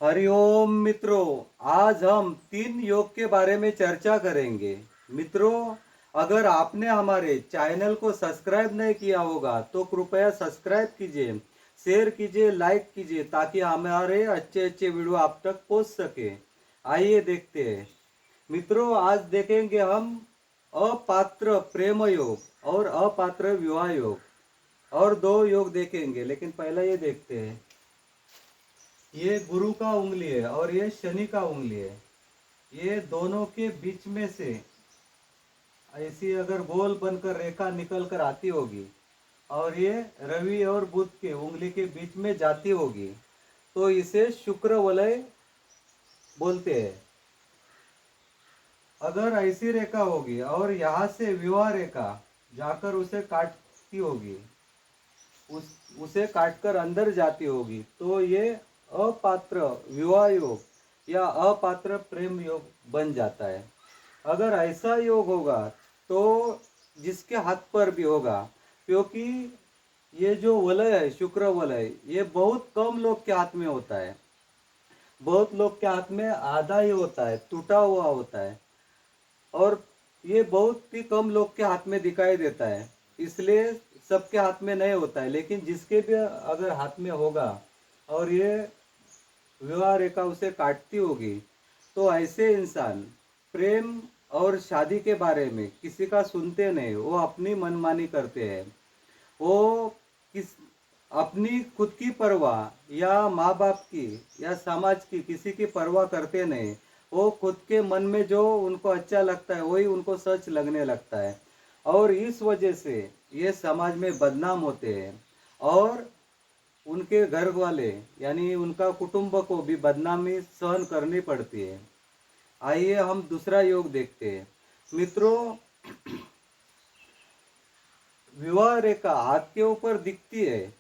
हरिओम मित्रों, आज हम 3 योग के बारे में चर्चा करेंगे। मित्रों, अगर आपने हमारे चैनल को सब्सक्राइब नहीं किया होगा तो कृपया सब्सक्राइब कीजिए, शेयर कीजिए, लाइक कीजिए ताकि हमारे अच्छे अच्छे वीडियो आप तक पहुंच सके। आइए देखते हैं। मित्रों, आज देखेंगे हम अपात्र प्रेम योग और अपात्र विवाह योग, और 2 योग देखेंगे। लेकिन पहले ये देखते हैं। ये गुरु का उंगली है और ये शनि का उंगली है। ये दोनों के बीच में से ऐसी अगर गोल बनकर रेखा निकल कर आती होगी और ये रवि और बुध के उंगली के बीच में जाती होगी तो इसे शुक्र वलय बोलते हैं। अगर ऐसी रेखा होगी और यहाँ से विवाह रेखा जाकर उसे काटती होगी, उसे काटकर अंदर जाती होगी तो ये अपात्र विवाह योग या अपात्र प्रेम योग बन जाता है। अगर ऐसा योग होगा तो जिसके हाथ पर भी होगा, क्योंकि ये जो वलय है शुक्र वलय, ये बहुत कम लोग के हाथ में होता है। बहुत लोग के हाथ में आधा ही होता है, टूटा हुआ होता है, और ये बहुत ही कम लोग के हाथ में दिखाई देता है, इसलिए सबके हाथ में नहीं होता है। लेकिन जिसके भी अगर हाथ में होगा और ये विवाह रेखा उसे काटती होगी तो ऐसे इंसान प्रेम और शादी के बारे में किसी का सुनते नहीं, वो अपनी मनमानी करते हैं। वो किस अपनी खुद की परवाह या माँ बाप की या समाज की किसी की परवाह करते नहीं। वो खुद के मन में जो उनको अच्छा लगता है वही उनको सच लगने लगता है, और इस वजह से ये समाज में बदनाम होते हैं और उनके घर वाले यानी उनका कुटुंब को भी बदनामी सहन करनी पड़ती है। आइए हम दूसरा योग देखते हैं। मित्रों, विवाह रेखा हाथ के ऊपर दिखती है,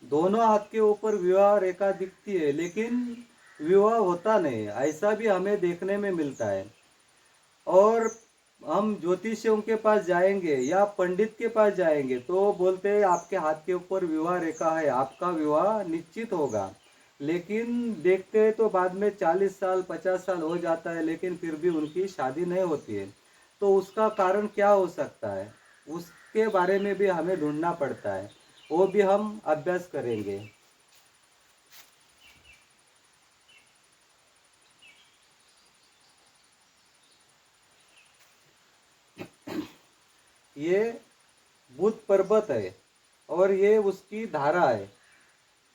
दोनों हाथ के ऊपर विवाह रेखा दिखती है, लेकिन विवाह होता नहीं, ऐसा भी हमें देखने में मिलता है। और हम ज्योतिषियों के पास जाएंगे या पंडित के पास जाएंगे तो बोलते हैं आपके हाथ के ऊपर विवाह रेखा है, आपका विवाह निश्चित होगा। लेकिन देखते हैं तो बाद में 40 साल 50 साल हो जाता है, लेकिन फिर भी उनकी शादी नहीं होती है। तो उसका कारण क्या हो सकता है, उसके बारे में भी हमें ढूंढना पड़ता है, वो भी हम अभ्यास करेंगे। ये बुध पर्वत है और ये उसकी धारा है।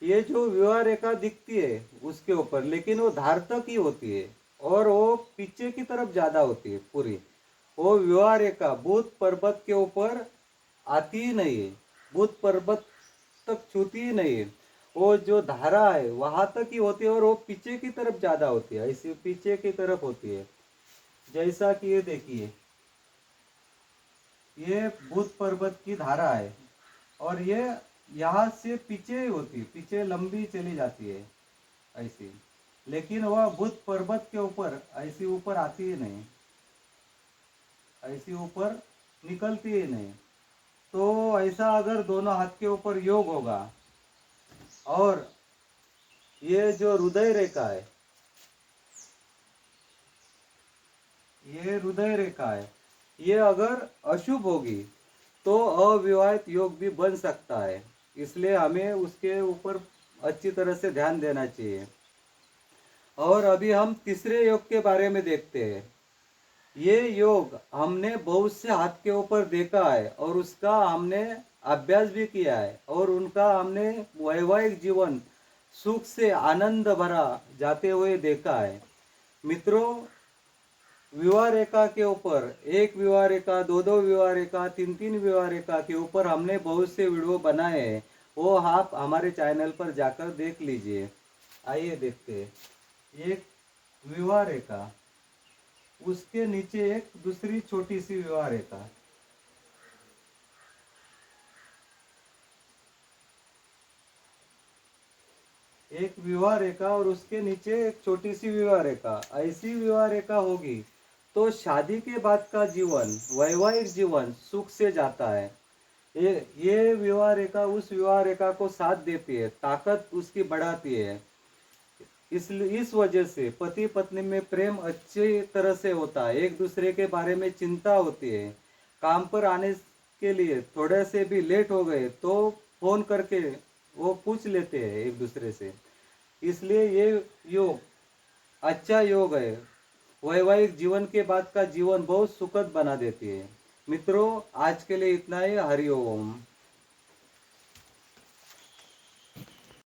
ये जो विवाह रेखा दिखती है उसके ऊपर, लेकिन वो धार तक ही होती है और वो पीछे की तरफ ज्यादा होती है पूरी। वो विवाह रेखा बुध पर्वत के ऊपर आती ही नहीं है, बुध पर्वत तक छूती ही नहीं है। वो जो धारा है वहां तक ही होती है और वो पीछे की तरफ ज्यादा होती है, ऐसी पीछे की तरफ होती है। जैसा कि ये देखिए, ये बुध पर्वत की धारा है और ये यहाँ से पीछे होती है, पीछे लंबी चली जाती है ऐसी। लेकिन वह बुध पर्वत के ऊपर ऐसी ऊपर आती ही नहीं, ऐसी ऊपर निकलती ही नहीं। तो ऐसा अगर दोनों हाथ के ऊपर योग होगा और ये जो हृदय रेखा है, ये हृदय रेखा है, ये अगर अशुभ होगी तो अविवाहित योग भी बन सकता है। इसलिए हमें उसके ऊपर अच्छी तरह से ध्यान देना चाहिए। और अभी हम तीसरे योग के बारे में देखते हैं। ये योग हमने बहुत से हाथ के ऊपर देखा है और उसका हमने अभ्यास भी किया है, और उनका हमने वैवाहिक जीवन सुख से आनंद भरा जाते हुए देखा है। मित्रों, विवाह रेखा के ऊपर एक विवाह रेखा, दो विवाह रेखा, तीन विवाह रेखा के ऊपर हमने बहुत से वीडियो बनाए हैं, वो आप हमारे चैनल पर जाकर देख लीजिए। आइए देखते हैं। एक विवाह रेखा, उसके नीचे एक दूसरी छोटी सी विवाह रेखा, एक विवाह रेखा और उसके नीचे एक छोटी सी विवाह रेखा। ऐसी विवाह रेखा होगी तो शादी के बाद का जीवन, वैवाहिक जीवन सुख से जाता है। ये विवाह रेखा उस विवाह रेखा को साथ देती है, ताकत उसकी बढ़ाती है। इस वजह से पति पत्नी में प्रेम अच्छी तरह से होता है, एक दूसरे के बारे में चिंता होती है। काम पर आने के लिए थोड़े से भी लेट हो गए तो फोन करके वो पूछ लेते हैं एक दूसरे से। इसलिए ये योग अच्छा योग है, वैवाहिक जीवन के बाद का जीवन बहुत सुखद बना देती है। मित्रों, आज के लिए इतना ही। हरि ओम।